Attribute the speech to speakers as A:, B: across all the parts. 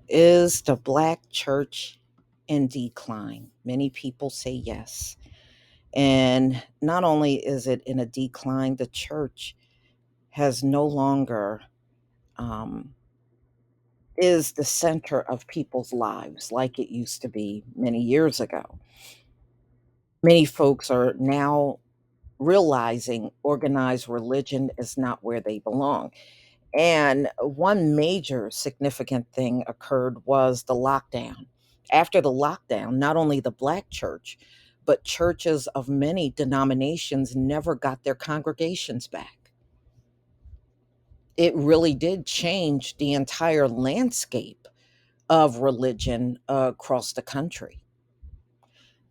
A: Is the black church in decline? Many people say yes. And not only is it in a decline, the church has no longer um, is the center of people's lives like it used to be many years ago. Many folks are now realizing organized religion is not where they belong. And one major significant thing occurred was the lockdown. After the lockdown, not only the black church, but churches of many denominations never got their congregations back. It really did change the entire landscape of religion across the country.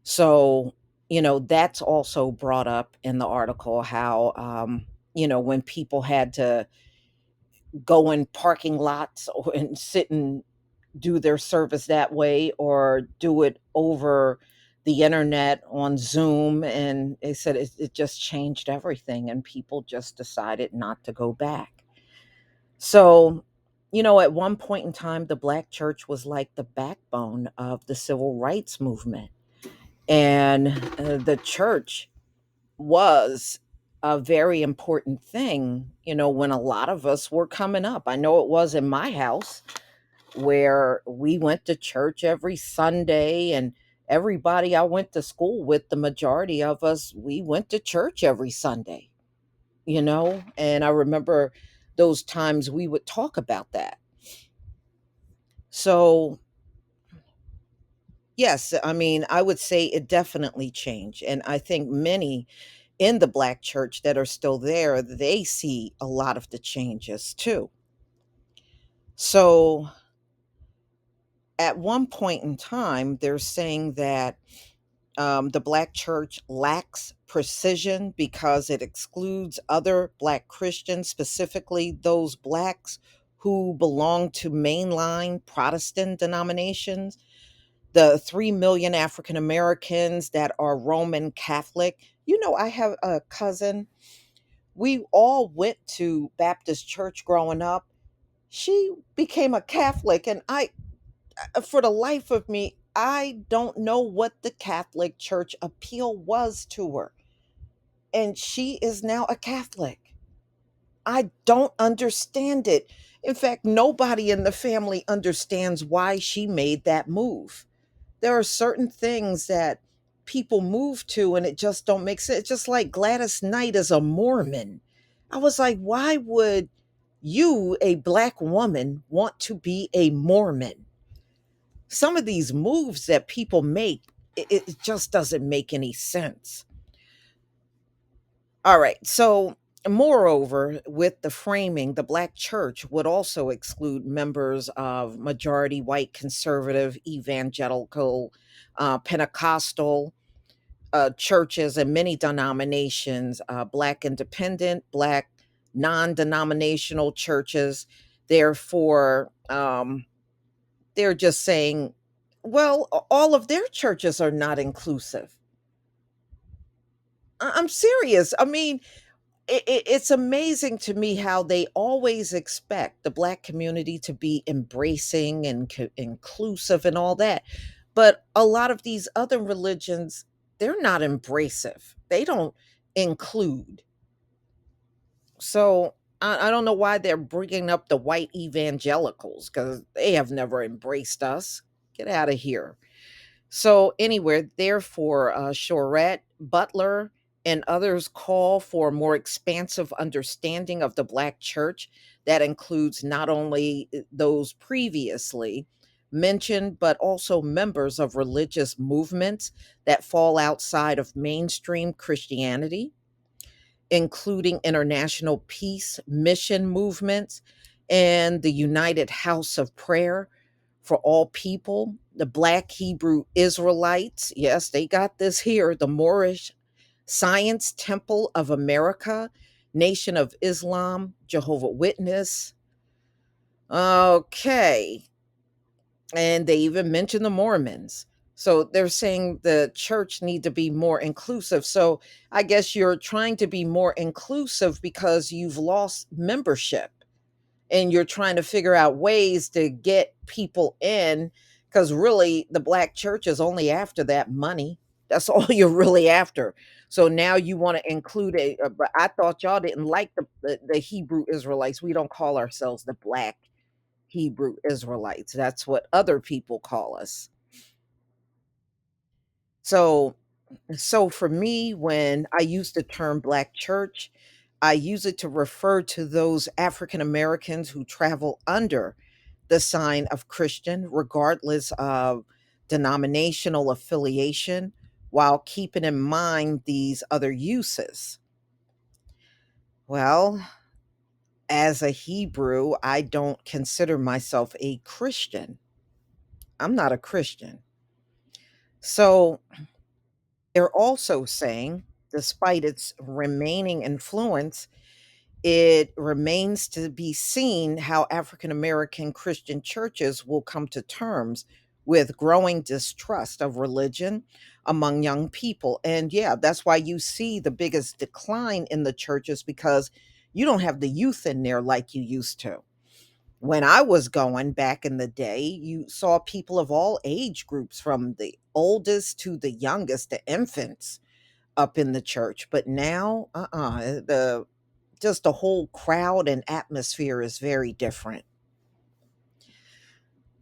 A: So, that's also brought up in the article how, when people had to go in parking lots and sit and do their service that way or do it over the internet on Zoom. And they said it just changed everything, and people just decided not to go back. So, at one point in time, the Black church was like the backbone of the civil rights movement. And the church was a very important thing, when a lot of us were coming up. I know it was in my house where we went to church every Sunday, and everybody I went to school with, the majority of us, we went to church every Sunday, and I remember those times we would talk about that. So, yes, I mean, I would say it definitely changed. And I think many in the Black church that are still there, they see a lot of the changes too. So, at one point in time, they're saying that the Black church lacks precision because it excludes other Black Christians, specifically those Blacks who belong to mainline Protestant denominations. The 3 million African Americans that are Roman Catholic. I have a cousin. We all went to Baptist church growing up. She became a Catholic, and for the life of me, I don't know what the Catholic Church appeal was to her. And she is now a Catholic. I don't understand it. In fact, nobody in the family understands why she made that move. There are certain things that people move to and it just don't make sense. Just like Gladys Knight is a Mormon. I was like, why would you, a black woman, want to be a Mormon? Some of these moves that people make, it just doesn't make any sense. All right. So, moreover, with the framing, the Black church would also exclude members of majority white conservative, evangelical, Pentecostal churches and many denominations, Black independent, Black non denominational churches. Therefore, they're just saying, well, all of their churches are not inclusive. I'm serious. I mean, it's amazing to me how they always expect the black community to be embracing and inclusive and all that, but a lot of these other religions, they're not embracive, they don't include. So I don't know why they're bringing up the white evangelicals, because they have never embraced us. Get out of here. So, anywhere, therefore, Charette, Butler, and others call for a more expansive understanding of the Black church that includes not only those previously mentioned, but also members of religious movements that fall outside of mainstream Christianity, including international peace mission movements and the United House of Prayer for all people, the Black Hebrew Israelites. Yes, they got this here. The Moorish Science Temple of America, Nation of Islam, Jehovah Witness. Okay. And they even mention the Mormons. So they're saying the church need to be more inclusive. So I guess you're trying to be more inclusive because you've lost membership. and you're trying to figure out ways to get people in, because really the black church is only after that money. That's all you're really after. So now you want to include but I thought y'all didn't like the Hebrew Israelites. We don't call ourselves the black Hebrew Israelites. That's what other people call us. So for me, when I use the term black church, I use it to refer to those African Americans who travel under the sign of Christian, regardless of denominational affiliation, while keeping in mind these other uses. Well, as a Hebrew, I don't consider myself a Christian. I'm not a Christian. So they're also saying, despite its remaining influence, it remains to be seen how African American Christian churches will come to terms with growing distrust of religion among young people. And yeah, that's why you see the biggest decline in the churches, because you don't have the youth in there like you used to. When I was going back in the day, you saw people of all age groups, from the oldest to the youngest, the infants, up in the church. But now, the just the whole crowd and atmosphere is very different.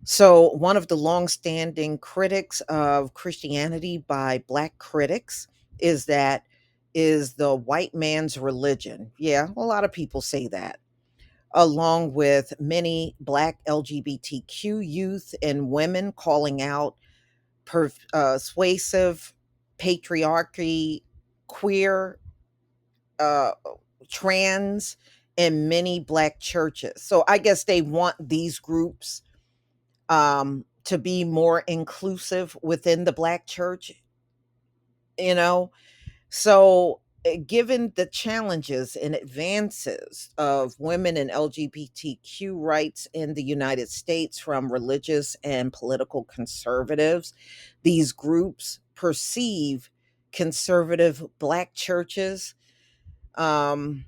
A: So, one of the longstanding critics of Christianity by Black critics is that is the white man's religion. Yeah, a lot of people say that, along with many Black LGBTQ youth and women calling out persuasive patriarchy, queer, uh, trans, in many Black churches. So I guess they want these groups to be more inclusive within the Black church, you know? So, given the challenges and advances of women and LGBTQ rights in the United States from religious and political conservatives, these groups perceive conservative Black churches. Um,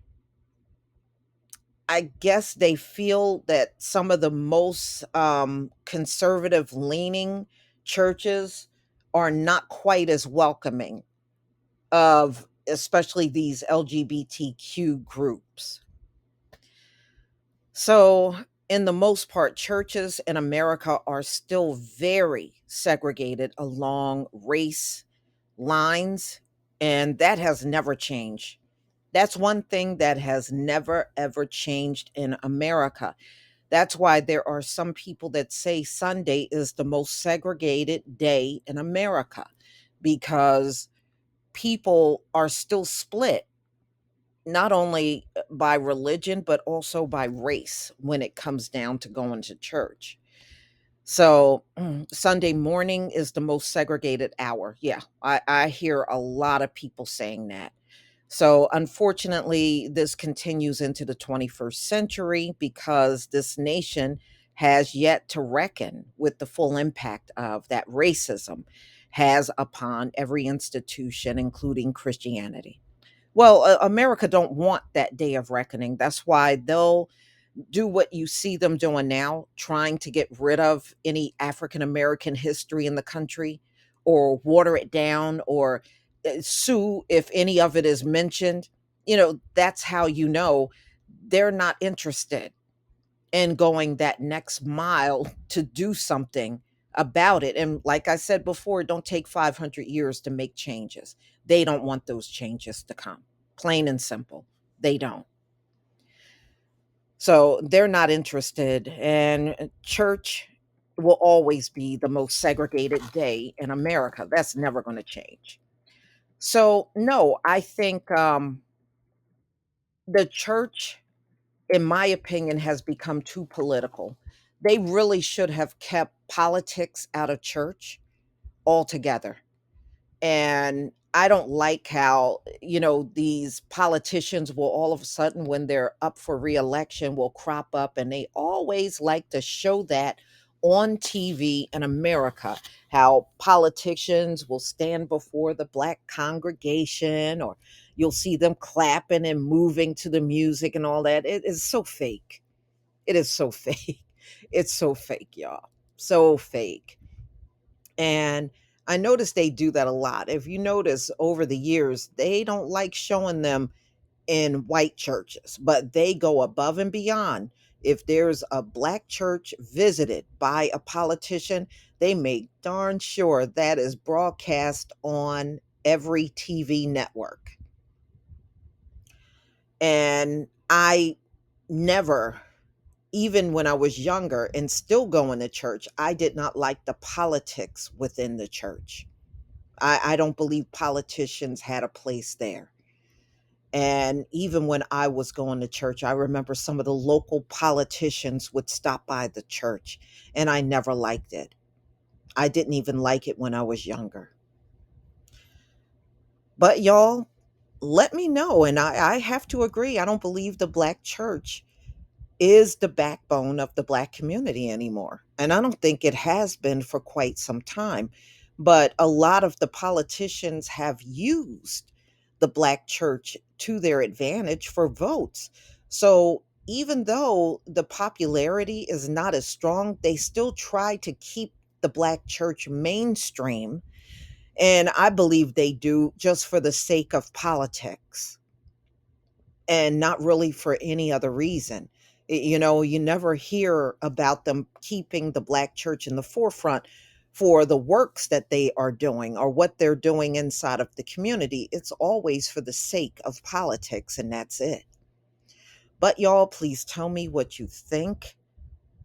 A: I guess they feel that some of the most conservative leaning churches are not quite as welcoming of especially these LGBTQ groups. So, in the most part, churches in America are still very segregated along race lines, and that has never changed. That's one thing that has never ever changed in America. That's why there are some people that say Sunday is the most segregated day in America, because people are still split, not only by religion, but also by race when it comes down to going to church. So Sunday morning is the most segregated hour. Yeah, I hear a lot of people saying that. So unfortunately, this continues into the 21st century because this nation has yet to reckon with the full impact of that racism has upon every institution, including Christianity. Well, America don't want that day of reckoning. That's why they'll do what you see them doing now, trying to get rid of any African American history in the country, or water it down, or sue if any of it is mentioned. That's how you know they're not interested in going that next mile to do something about it. And like I said before, it don't take 500 years to make changes. They don't want those changes to come. Plain and simple. They don't. So they're not interested. And church will always be the most segregated day in America. That's never going to change. So, no, I think the church, in my opinion, has become too political. They really should have kept politics out of church altogether. And I don't like how, these politicians will all of a sudden, when they're up for reelection, will crop up, and they always like to show that on TV in America, how politicians will stand before the Black congregation, or you'll see them clapping and moving to the music and all that. It is so fake. It is so fake. It's so fake, y'all. So fake. And I noticed they do that a lot. If you notice over the years, they don't like showing them in white churches, but they go above and beyond. If there's a black church visited by a politician, they make darn sure that is broadcast on every TV network. And I never, even when I was younger and still going to church, I did not like the politics within the church. I don't believe politicians had a place there. And even when I was going to church, I remember some of the local politicians would stop by the church, and I never liked it. I didn't even like it when I was younger. But y'all, let me know. And I have to agree, I don't believe the black church is the backbone of the black community anymore. And I don't think it has been for quite some time. But a lot of the politicians have used the black church to their advantage for votes. So even though the popularity is not as strong, they still try to keep the black church mainstream. And I believe they do just for the sake of politics and not really for any other reason. You never hear about them keeping the black church in the forefront for the works that they are doing or what they're doing inside of the community. It's always for the sake of politics, and that's it. But y'all, please tell me what you think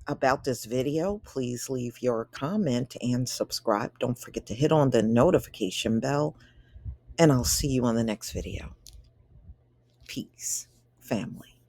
A: about this video. Please leave your comment and subscribe. Don't forget to hit on the notification bell, and I'll see you on the next video. Peace, family.